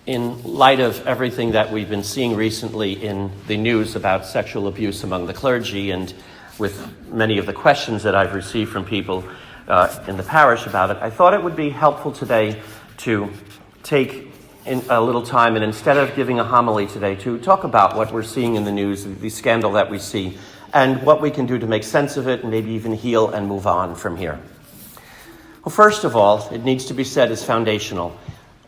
In light of everything that we've been seeing recently in the news about sexual abuse among the clergy, and with many of the questions that I've received from people in the parish about it, I thought it would be helpful today to take a little time, and instead of giving a homily today, to talk about what we're seeing in the news, the scandal that we see, and what we can do to make sense of it and maybe even heal and move on from here. Well, first of all, it needs to be said as foundational.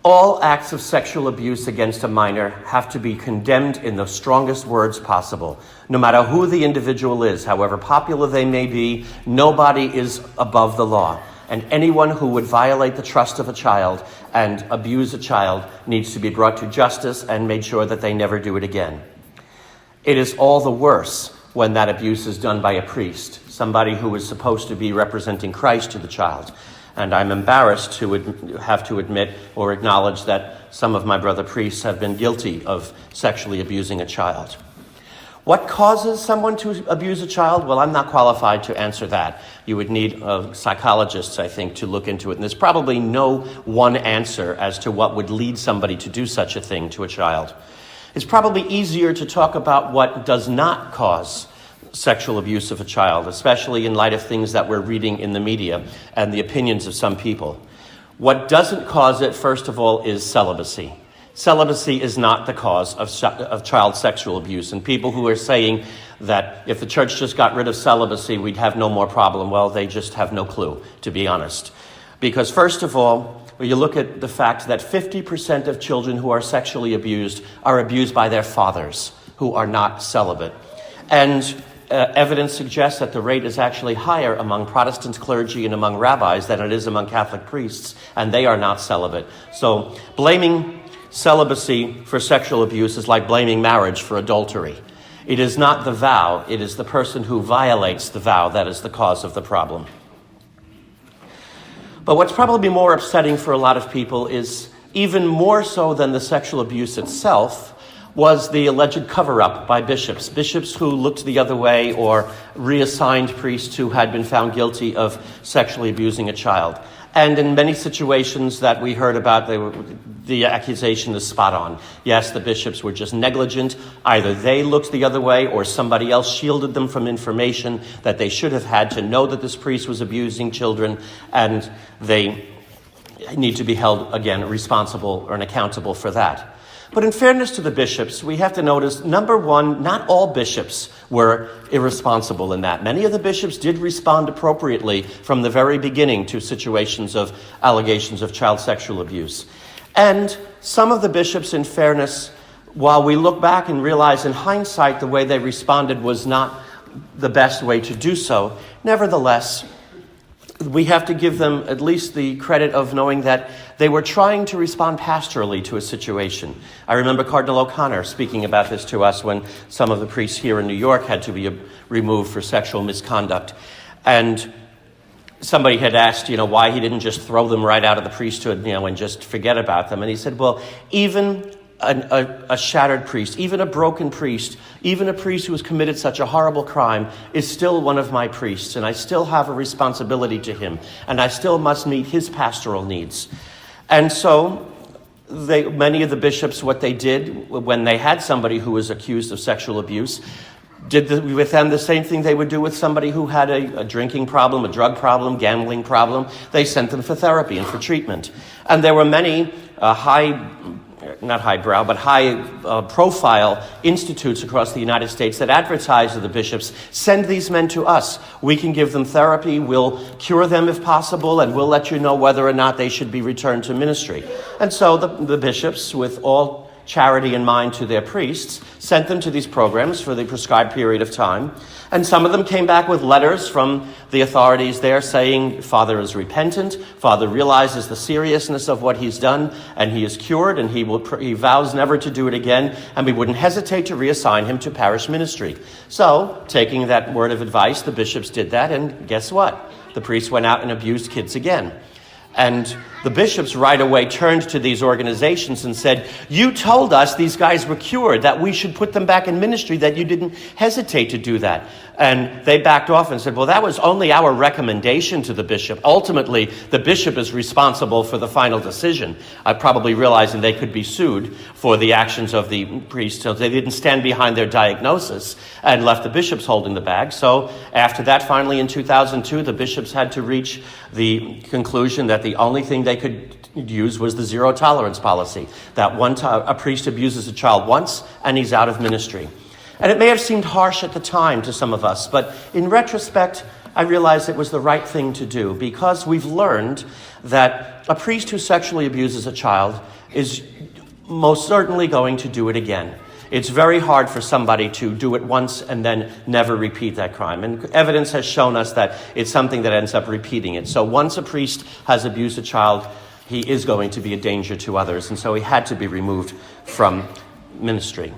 All acts of sexual abuse against a minor have to be condemned in the strongest words possible. No matter who the individual is, however popular they may be, nobody is above the law. And anyone who would violate the trust of a child and abuse a child needs to be brought to justice and made sure that they never do it again. It is all the worse when that abuse is done by a priest, somebody who is supposed to be representing Christ to the child. And I'm embarrassed to have to admit or acknowledge that some of my brother priests have been guilty of sexually abusing a child. What causes someone to abuse a child? Well, I'm not qualified to answer that. You would need psychologists, I think, to look into it. And there's probably no one answer as to what would lead somebody to do such a thing to a child. It's probably easier to talk about what does not cause sexual abuse of a child, especially in light of things that we're reading in the media and the opinions of some people. What doesn't cause it, first of all, is celibacy. Celibacy is not the cause of child sexual abuse. And people who are saying that if the church just got rid of celibacy, we'd have no more problem, well, they just have no clue, to be honest. Because first of all, you look at the fact that 50% of children who are sexually abused are abused by their fathers, who are not celibate. And evidence suggests that the rate is actually higher among Protestant clergy and among rabbis than it is among Catholic priests, and they are not celibate. So blaming celibacy for sexual abuse is like blaming marriage for adultery. It is not the vow, it is the person who violates the vow that is the cause of the problem. But what's probably more upsetting for a lot of people is, even more so than the sexual abuse itself, was the alleged cover-up by bishops who looked the other way or reassigned priests who had been found guilty of sexually abusing a child. And in many situations that we heard about, the accusation is spot on. Yes, the bishops were just negligent. Either they looked the other way or somebody else shielded them from information that they should have had to know that this priest was abusing children, and they need to be held, again, responsible or accountable for that. But in fairness to the bishops, we have to notice, number one, not all bishops were irresponsible in that. Many of the bishops did respond appropriately from the very beginning to situations of allegations of child sexual abuse. And some of the bishops, in fairness, while we look back and realize in hindsight the way they responded was not the best way to do so, nevertheless, we have to give them at least the credit of knowing that they were trying to respond pastorally to a situation. I remember Cardinal O'Connor speaking about this to us when some of the priests here in New York had to be removed for sexual misconduct. And somebody had asked, why he didn't just throw them right out of the priesthood, and just forget about them. And he said, well, even a shattered priest, even a broken priest, even a priest who has committed such a horrible crime is still one of my priests, and I still have a responsibility to him, and I still must meet his pastoral needs. And so many of the bishops, what they did when they had somebody who was accused of sexual abuse, did with them the same thing they would do with somebody who had a drinking problem, a drug problem, gambling problem. They sent them for therapy and for treatment. And there were many high-profile institutes across the United States that advertised to the bishops, send these men to us. We can give them therapy, we'll cure them if possible, and we'll let you know whether or not they should be returned to ministry. And so the bishops, with all charity in mind to their priests, sent them to these programs for the prescribed period of time. And some of them came back with letters from the authorities there saying, Father is repentant, Father realizes the seriousness of what he's done, and he is cured, and he vows never to do it again, and we wouldn't hesitate to reassign him to parish ministry. So, taking that word of advice, the bishops did that, and guess what? The priests went out and abused kids again. And the bishops right away turned to these organizations and said, you told us these guys were cured, that we should put them back in ministry, that you didn't hesitate to do that. And they backed off and said, well, that was only our recommendation to the bishop. Ultimately, the bishop is responsible for the final decision. Probably realizing they could be sued for the actions of the priest, so they didn't stand behind their diagnosis and left the bishops holding the bag. So after that, finally in 2002, the bishops had to reach the conclusion that the only thing they could use was the zero tolerance policy, that a priest abuses a child once and he's out of ministry. And it may have seemed harsh at the time to some of us, but in retrospect, I realized it was the right thing to do, because we've learned that a priest who sexually abuses a child is most certainly going to do it again. It's very hard for somebody to do it once and then never repeat that crime. And evidence has shown us that it's something that ends up repeating it. So once a priest has abused a child, he is going to be a danger to others. And so he had to be removed from ministry.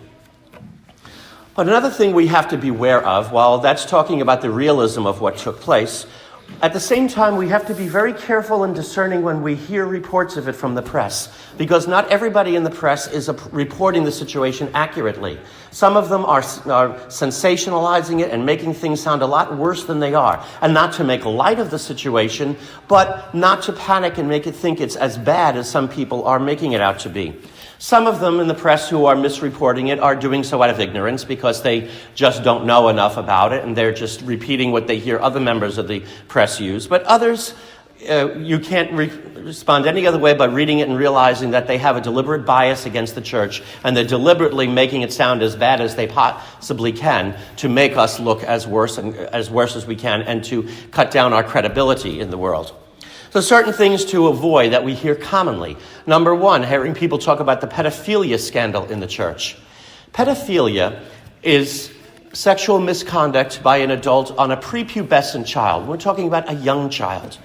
But another thing we have to be aware of, while that's talking about the realism of what took place, at the same time, we have to be very careful and discerning when we hear reports of it from the press, because not everybody in the press is reporting the situation accurately. Some of them are sensationalizing it and making things sound a lot worse than they are. And not to make light of the situation, but not to panic and make it think it's as bad as some people are making it out to be. Some of them in the press who are misreporting it are doing so out of ignorance because they just don't know enough about it and they're just repeating what they hear other members of the press use. But others, you can't respond any other way by reading it and realizing that they have a deliberate bias against the church and they're deliberately making it sound as bad as they possibly can to make us look as worse as we can and to cut down our credibility in the world. So certain things to avoid that we hear commonly. Number one, hearing people talk about the pedophilia scandal in the church. Pedophilia is sexual misconduct by an adult on a prepubescent child. We're talking about a young child.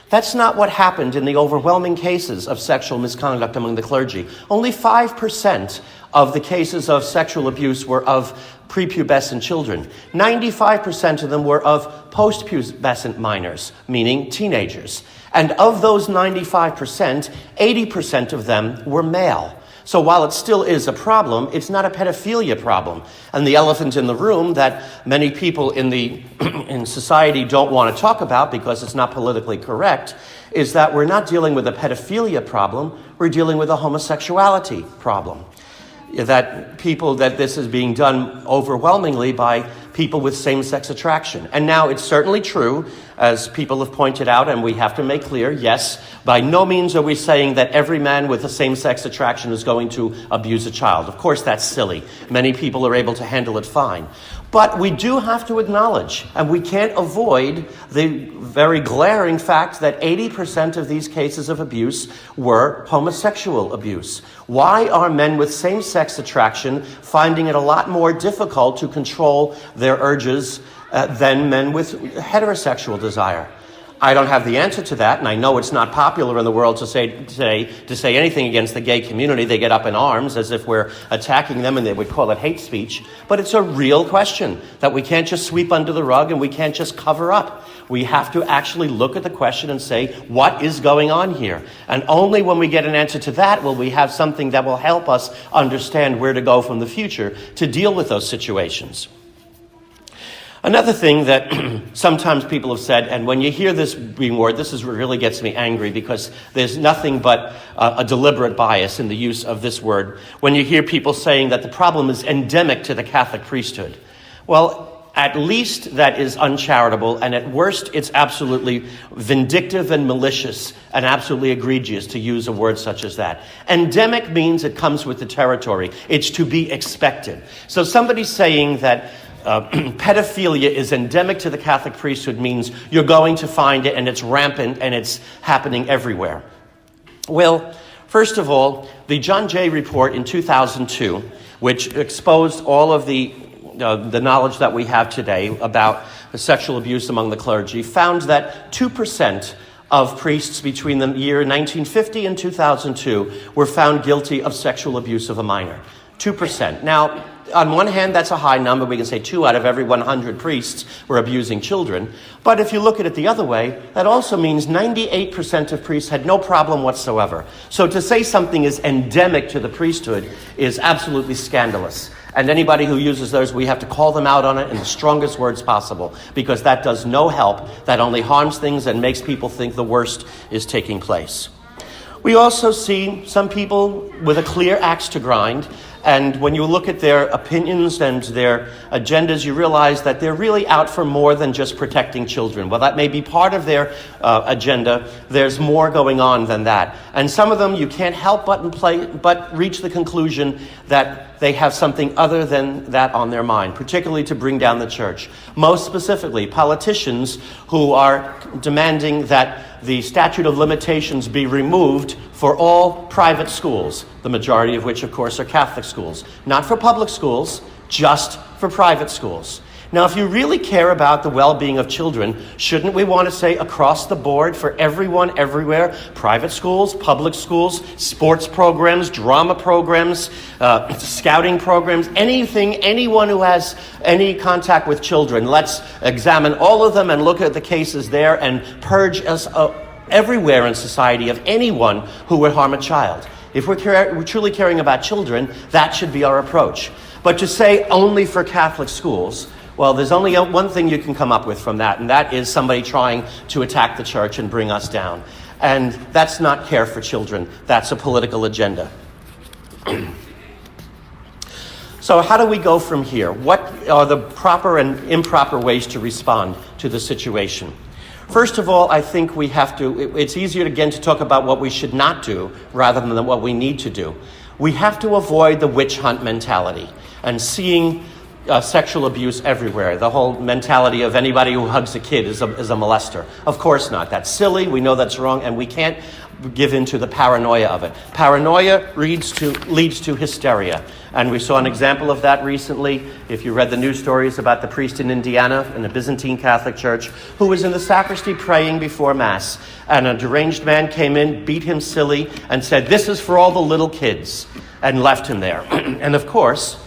That's not what happened in the overwhelming cases of sexual misconduct among the clergy. Only 5% of the cases of sexual abuse were of prepubescent children. 95% of them were of postpubescent minors, meaning teenagers. And of those 95%, 80% of them were male. So while it still is a problem, it's not a pedophilia problem. And the elephant in the room that many people in society don't want to talk about because it's not politically correct is that we're not dealing with a pedophilia problem, we're dealing with a homosexuality problem. That this is being done overwhelmingly by people with same-sex attraction. And now it's certainly true, as people have pointed out, and we have to make clear, yes, by no means are we saying that every man with a same-sex attraction is going to abuse a child. Of course, that's silly. Many people are able to handle it fine. But we do have to acknowledge, and we can't avoid the very glaring fact that 80% of these cases of abuse were homosexual abuse. Why are men with same-sex attraction finding it a lot more difficult to control their urges than men with heterosexual desire? I don't have the answer to that, and I know it's not popular in the world to say anything against the gay community. They get up in arms as if we're attacking them, and they would call it hate speech. But it's a real question that we can't just sweep under the rug and we can't just cover up. We have to actually look at the question and say, what is going on here? And only when we get an answer to that will we have something that will help us understand where to go from the future to deal with those situations. Another thing that sometimes people have said, and when you hear this being word, really gets me angry because there's nothing but a deliberate bias in the use of this word. When you hear people saying that the problem is endemic to the Catholic priesthood. Well, at least that is uncharitable, and at worst it's absolutely vindictive and malicious and absolutely egregious to use a word such as that. Endemic means it comes with the territory. It's to be expected. So somebody saying that pedophilia is endemic to the Catholic priesthood means you're going to find it and it's rampant and it's happening everywhere. Well, first of all, the John Jay report in 2002, which exposed all of the knowledge that we have today about sexual abuse among the clergy, found that 2% of priests between the year 1950 and 2002 were found guilty of sexual abuse of a minor. 2%. Now, on one hand, that's a high number. We can say 2 out of every 100 priests were abusing children. But if you look at it the other way, that also means 98% of priests had no problem whatsoever. So to say something is endemic to the priesthood is absolutely scandalous. And anybody who uses those, we have to call them out on it in the strongest words possible, because that does no help. That only harms things and makes people think the worst is taking place. We also see some people with a clear axe to grind, and when you look at their opinions and their agendas, you realize that they're really out for more than just protecting children. Well, that may be part of their agenda. There's more going on than that. And some of them you can't help but reach the conclusion that they have something other than that on their mind, particularly to bring down the church. Most specifically, politicians who are demanding that the statute of limitations be removed for all private schools, the majority of which, of course, are Catholic schools. Not for public schools, just for private schools. Now, if you really care about the well-being of children, shouldn't we want to say across the board for everyone, everywhere, private schools, public schools, sports programs, drama programs, scouting programs, anything, anyone who has any contact with children, let's examine all of them and look at the cases there and purge us everywhere in society of anyone who would harm a child. If we're truly caring about children, that should be our approach. But to say only for Catholic schools, well, there's only one thing you can come up with from that, and that is somebody trying to attack the church and bring us down. And that's not care for children. That's a political agenda. So how do we go from here? What are the proper and improper ways to respond to the situation? First of all, I think we have to, it's easier again to talk about what we should not do rather than what we need to do. We have to avoid the witch hunt mentality and seeing sexual abuse everywhere. The whole mentality of anybody who hugs a kid is a molester. Of course not. That's silly. We know that's wrong, and we can't give in to the paranoia of it. Paranoia leads to hysteria. And we saw an example of that recently. If you read the news stories about the priest in Indiana in a Byzantine Catholic church who was in the sacristy praying before Mass. And a deranged man came in, beat him silly, and said, "This is for all the little kids," and left him there. And of course,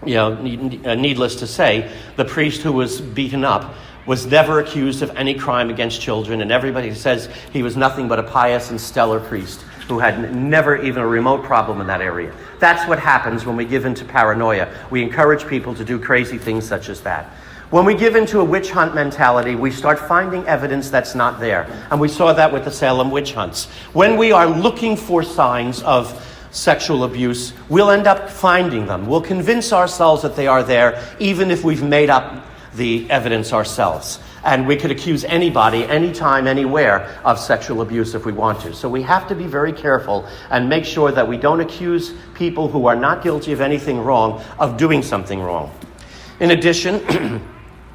needless to say, the priest who was beaten up was never accused of any crime against children, and everybody says he was nothing but a pious and stellar priest who had never even a remote problem in that area. That's what happens when we give in to paranoia. We encourage people to do crazy things such as that. When we give into a witch hunt mentality, we start finding evidence that's not there. And we saw that with the Salem witch hunts. When we are looking for signs of sexual abuse, we'll end up finding them. We'll convince ourselves that they are there, even if we've made up the evidence ourselves. And we could accuse anybody, anytime, anywhere of sexual abuse if we want to. So we have to be very careful and make sure that we don't accuse people who are not guilty of anything wrong of doing something wrong. In addition,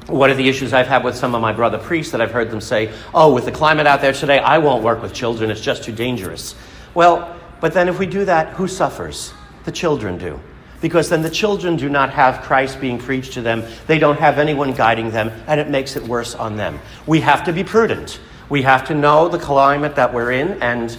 one of the issues I've had with some of my brother priests that I've heard them say, "Oh, with the climate out there today, I won't work with children, it's just too dangerous." Well, but then if we do that, who suffers? The children do. Because then the children do not have Christ being preached to them. They don't have anyone guiding them, and it makes it worse on them. We have to be prudent. We have to know the climate that we're in and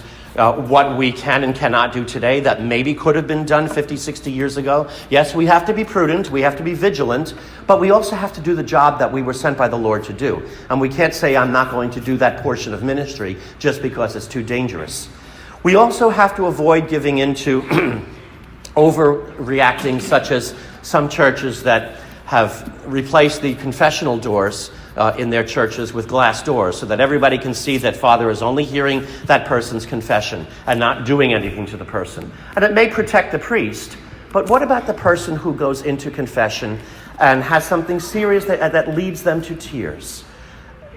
what we can and cannot do today that maybe could have been done 50, 60 years ago. Yes, we have to be prudent. We have to be vigilant. But we also have to do the job that we were sent by the Lord to do. And we can't say, "I'm not going to do that portion of ministry just because it's too dangerous." We also have to avoid giving into overreacting, such as some churches that have replaced the confessional doors in their churches with glass doors so that everybody can see that Father is only hearing that person's confession and not doing anything to the person. And it may protect the priest, but what about the person who goes into confession and has something serious that leads them to tears?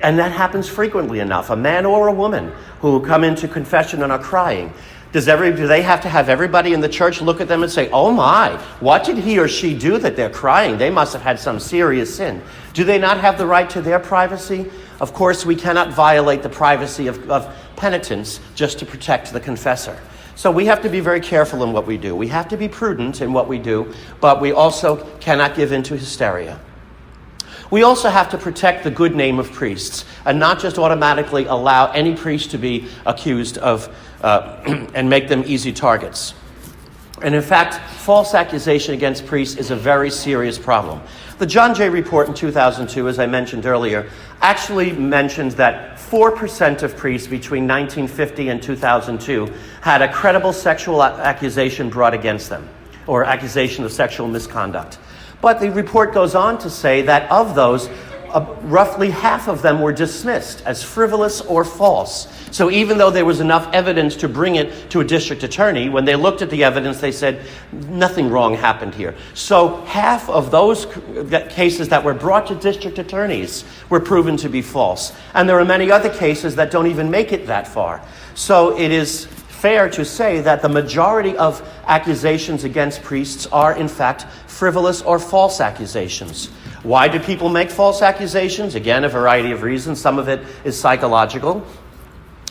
And that happens frequently enough. A man or a woman who come into confession and are crying. Do they have to have everybody in the church look at them and say, "Oh my, what did he or she do that they're crying? They must have had some serious sin." Do they not have the right to their privacy? Of course, we cannot violate the privacy of penitents just to protect the confessor. So we have to be very careful in what we do. We have to be prudent in what we do, but we also cannot give in to hysteria. We also have to protect the good name of priests and not just automatically allow any priest to be accused of and make them easy targets. And in fact, false accusation against priests is a very serious problem. The John Jay report in 2002, as I mentioned earlier, actually mentioned that 4% of priests between 1950 and 2002 had a credible sexual accusation brought against them, or accusation of sexual misconduct. But the report goes on to say that of those, roughly half of them were dismissed as frivolous or false. So even though there was enough evidence to bring it to a district attorney, when they looked at the evidence, they said, nothing wrong happened here. So half of those cases that were brought to district attorneys were proven to be false. And there are many other cases that don't even make it that far. So it is fair to say that the majority of accusations against priests are, in fact, frivolous or false accusations. Why do people make false accusations? Again, a variety of reasons. Some of it is psychological.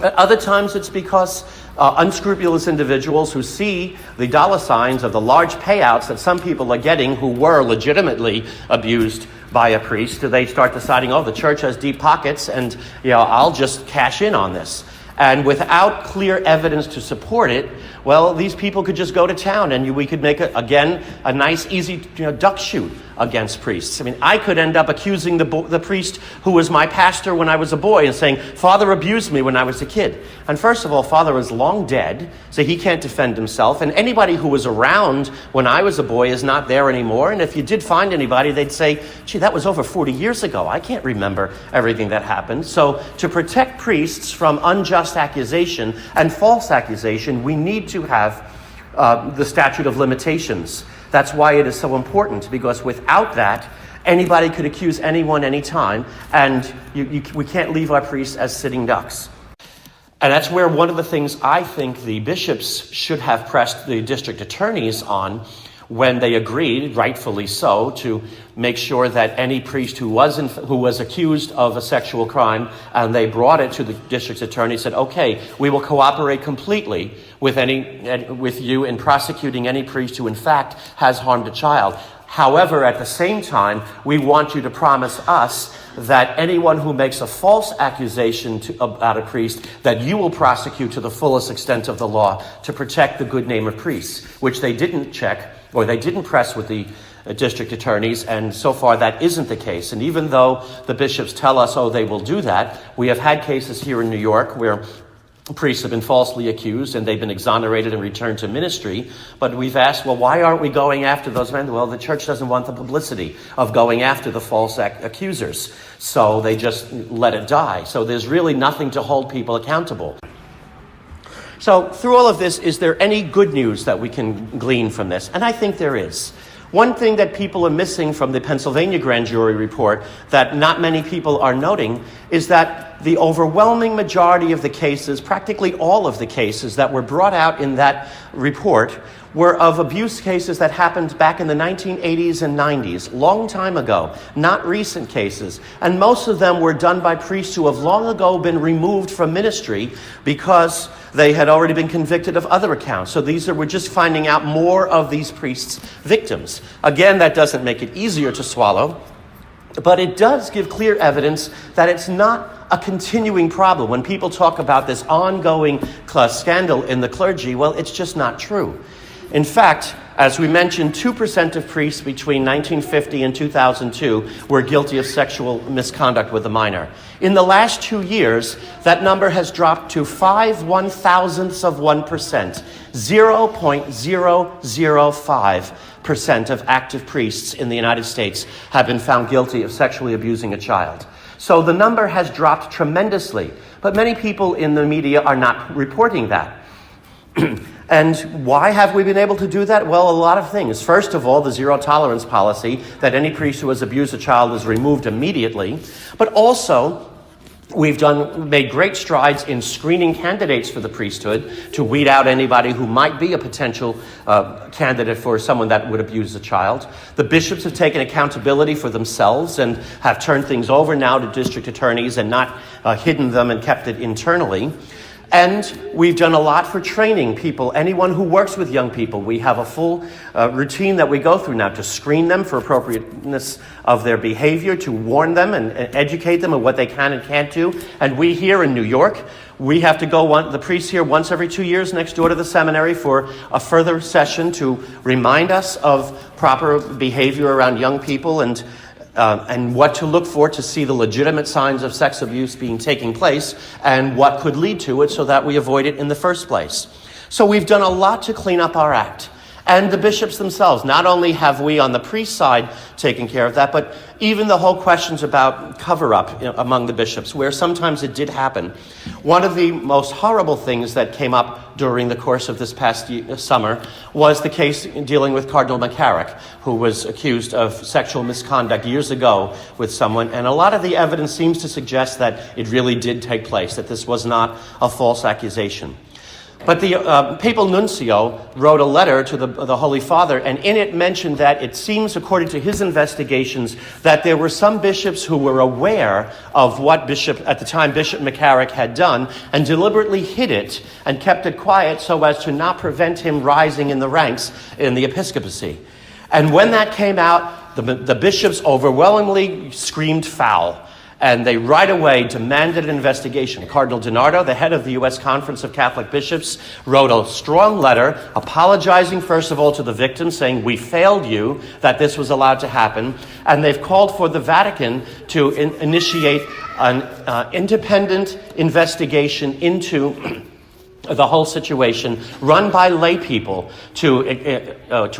At other times, it's because unscrupulous individuals who see the dollar signs of the large payouts that some people are getting who were legitimately abused by a priest, they start deciding, the church has deep pockets, and I'll just cash in on this. And without clear evidence to support it, well, these people could just go to town and we could make, a nice, easy duck shoot against priests. I mean, I could end up accusing the priest who was my pastor when I was a boy and saying, Father abused me when I was a kid. And first of all, Father is long dead, so he can't defend himself. And anybody who was around when I was a boy is not there anymore. And if you did find anybody, they'd say, gee, that was over 40 years ago. I can't remember everything that happened. So to protect priests from unjust accusation and false accusation, we need to have the statute of limitations. That's why it is so important, because without that, anybody could accuse anyone anytime, and we can't leave our priests as sitting ducks. And that's where one of the things I think the bishops should have pressed the district attorneys on when they agreed, rightfully so, to make sure that any priest who was accused of a sexual crime and they brought it to the district attorney, said, okay, we will cooperate completely with you in prosecuting any priest who in fact has harmed a child. However, at the same time, we want you to promise us that anyone who makes a false accusation about a priest, that you will prosecute to the fullest extent of the law to protect the good name of priests, which they didn't check, or they didn't press with the district attorneys, and so far that isn't the case. And even though the bishops tell us, they will do that, we have had cases here in New York where priests have been falsely accused and they've been exonerated and returned to ministry. But we've asked, why aren't we going after those men? Well, the church doesn't want the publicity of going after the false accusers. So they just let it die. So there's really nothing to hold people accountable. So through all of this, is there any good news that we can glean from this? And I think there is. One thing that people are missing from the Pennsylvania grand jury report that not many people are noting is that the overwhelming majority of the cases, practically all of the cases that were brought out in that report, were of abuse cases that happened back in the 1980s and 90s, long time ago, not recent cases. And most of them were done by priests who have long ago been removed from ministry because they had already been convicted of other accounts. So we're just finding out more of these priests' victims. Again, that doesn't make it easier to swallow, but it does give clear evidence that it's not a continuing problem. When people talk about this ongoing scandal in the clergy, well, it's just not true. In fact, as we mentioned, 2% of priests between 1950 and 2002 were guilty of sexual misconduct with a minor. In the last 2 years, that number has dropped to 0.005%. 0.005% of active priests in the United States have been found guilty of sexually abusing a child. So the number has dropped tremendously, but many people in the media are not reporting that. And why have we been able to do that? Well, a lot of things. First of all, the zero tolerance policy, that any priest who has abused a child is removed immediately. But also, we've made great strides in screening candidates for the priesthood to weed out anybody who might be a potential candidate for someone that would abuse a child. The bishops have taken accountability for themselves and have turned things over now to district attorneys and not hidden them and kept it internally. And we've done a lot for training people, anyone who works with young people. We have a full routine that we go through now to screen them for appropriateness of their behavior, to warn them and educate them on what they can and can't do. And we here in New York, we have to go, the priests here, once every 2 years next door to the seminary for a further session to remind us of proper behavior around young people and what to look for to see the legitimate signs of sex abuse taking place and what could lead to it so that we avoid it in the first place. So we've done a lot to clean up our act. And the bishops themselves, not only have we on the priest side taken care of that, but even the whole questions about cover-up among the bishops, where sometimes it did happen. One of the most horrible things that came up during the course of this past summer was the case dealing with Cardinal McCarrick, who was accused of sexual misconduct years ago with someone. And a lot of the evidence seems to suggest that it really did take place, that this was not a false accusation. But the papal nuncio wrote a letter to the Holy Father, and in it mentioned that it seems, according to his investigations, that there were some bishops who were aware of what at the time Bishop McCarrick had done and deliberately hid it and kept it quiet so as to not prevent him rising in the ranks in the episcopacy. And when that came out, the bishops overwhelmingly screamed foul. And they right away demanded an investigation. Cardinal DiNardo, the head of the U.S. Conference of Catholic Bishops, wrote a strong letter apologizing, first of all, to the victims, saying, we failed you, that this was allowed to happen. And they've called for the Vatican to initiate an independent investigation into the whole situation, run by lay people to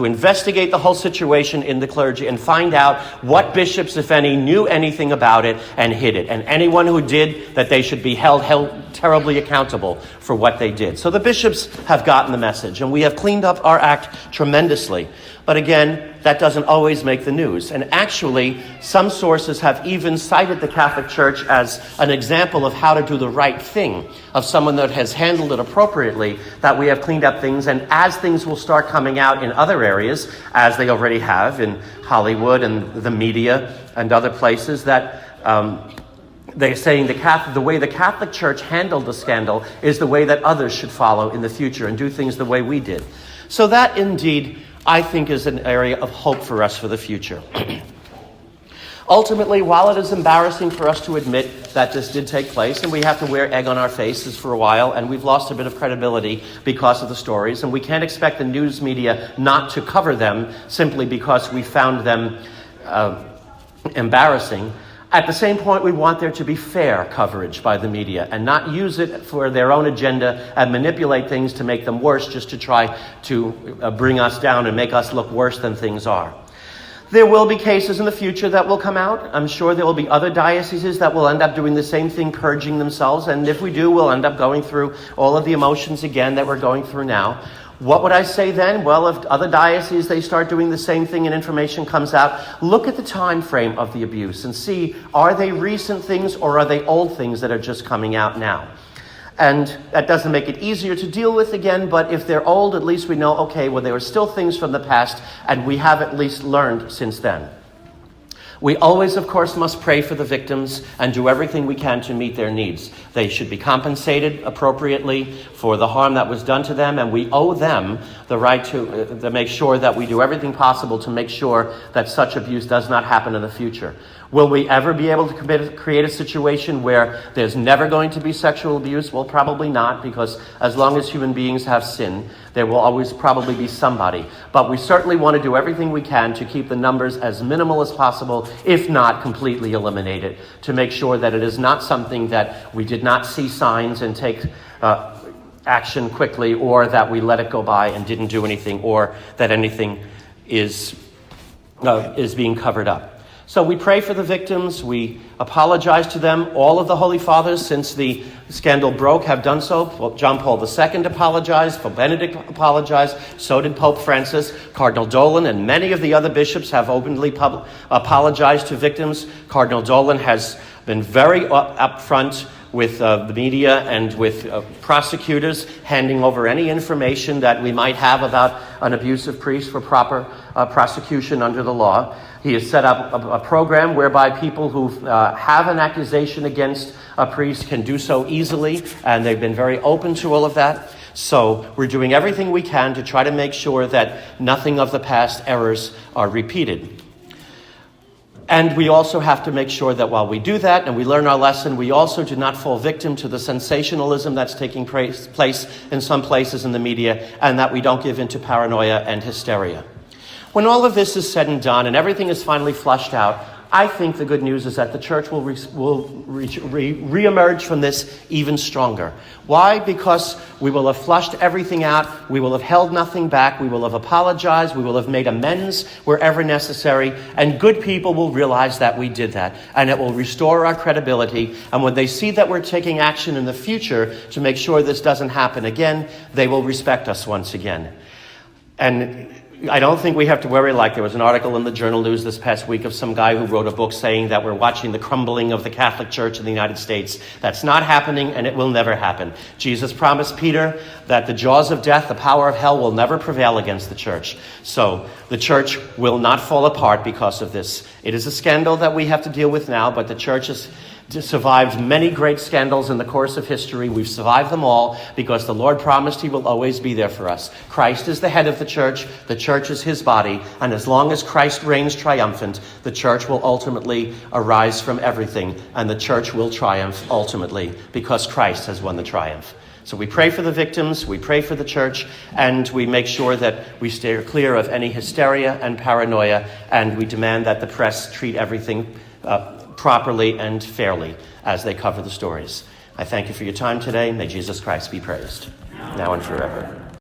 investigate the whole situation in the clergy and find out what bishops, if any, knew anything about it and hid it. And anyone who did, that they should be held terribly accountable for what they did. So the bishops have gotten the message, and we have cleaned up our act tremendously. But again, that doesn't always make the news. And actually, some sources have even cited the Catholic Church as an example of how to do the right thing, of someone that has handled it appropriately, that we have cleaned up things. And as things will start coming out in other areas, as they already have in Hollywood and the media and other places, that they're saying the way the Catholic Church handled the scandal is the way that others should follow in the future and do things the way we did. So that indeed, I think, is an area of hope for us for the future. Ultimately, while it is embarrassing for us to admit that this did take place, and we have to wear egg on our faces for a while, and we've lost a bit of credibility because of the stories, and we can't expect the news media not to cover them simply because we found them embarrassing. At the same point, we want there to be fair coverage by the media and not use it for their own agenda and manipulate things to make them worse, just to try to bring us down and make us look worse than things are. There will be cases in the future that will come out. I'm sure there will be other dioceses that will end up doing the same thing, purging themselves. And if we do, we'll end up going through all of the emotions again that we're going through now. What would I say then? Well, if other dioceses, they start doing the same thing and information comes out, look at the time frame of the abuse and see, are they recent things or are they old things that are just coming out now? And that doesn't make it easier to deal with again, but if they're old, at least we know, okay, well, there were still things from the past and we have at least learned since then. We always, of course, must pray for the victims and do everything we can to meet their needs. They should be compensated appropriately for the harm that was done to them, and we owe them the right to make sure that we do everything possible to make sure that such abuse does not happen in the future. Will we ever be able to create a situation where there's never going to be sexual abuse? Well, probably not, because as long as human beings have sin, there will always probably be somebody. But we certainly want to do everything we can to keep the numbers as minimal as possible, if not completely eliminated, to make sure that it is not something that we did not see signs and take action quickly, or that we let it go by and didn't do anything, or that anything is being covered up. So we pray for the victims, we apologize to them. All of the Holy Fathers, since the scandal broke, have done so. Pope John Paul II apologized, Pope Benedict apologized, so did Pope Francis. Cardinal Dolan and many of the other bishops have openly apologized to victims. Cardinal Dolan has been very upfront with the media and with prosecutors, handing over any information that we might have about an abusive priest for proper prosecution under the law. He has set up a program whereby people who have an accusation against a priest can do so easily, and they've been very open to all of that. So we're doing everything we can to try to make sure that nothing of the past errors are repeated. And we also have to make sure that while we do that and we learn our lesson, we also do not fall victim to the sensationalism that's taking place in some places in the media, and that we don't give in to paranoia and hysteria. When all of this is said and done and everything is finally flushed out, I think the good news is that the church will reemerge from this even stronger. Why? Because we will have flushed everything out. We will have held nothing back. We will have apologized. We will have made amends wherever necessary. And good people will realize that we did that. And it will restore our credibility. And when they see that we're taking action in the future to make sure this doesn't happen again, they will respect us once again. And I don't think we have to worry. Like, there was an article in the Journal News this past week of some guy who wrote a book saying that we're watching the crumbling of the Catholic Church in the United States. That's not happening, and it will never happen. Jesus promised Peter that the jaws of death, the power of hell, will never prevail against the church. So the church will not fall apart because of this. It is a scandal that we have to deal with now, but the church has survived many great scandals in the course of history. We've survived them all because the Lord promised he will always be there for us. Christ is the head of the church is his body, and as long as Christ reigns triumphant, the church will ultimately arise from everything, and the church will triumph ultimately because Christ has won the triumph. So we pray for the victims, we pray for the church, and we make sure that we stay clear of any hysteria and paranoia, and we demand that the press treat everything properly and fairly as they cover the stories. I thank you for your time today. May Jesus Christ be praised, now and forever.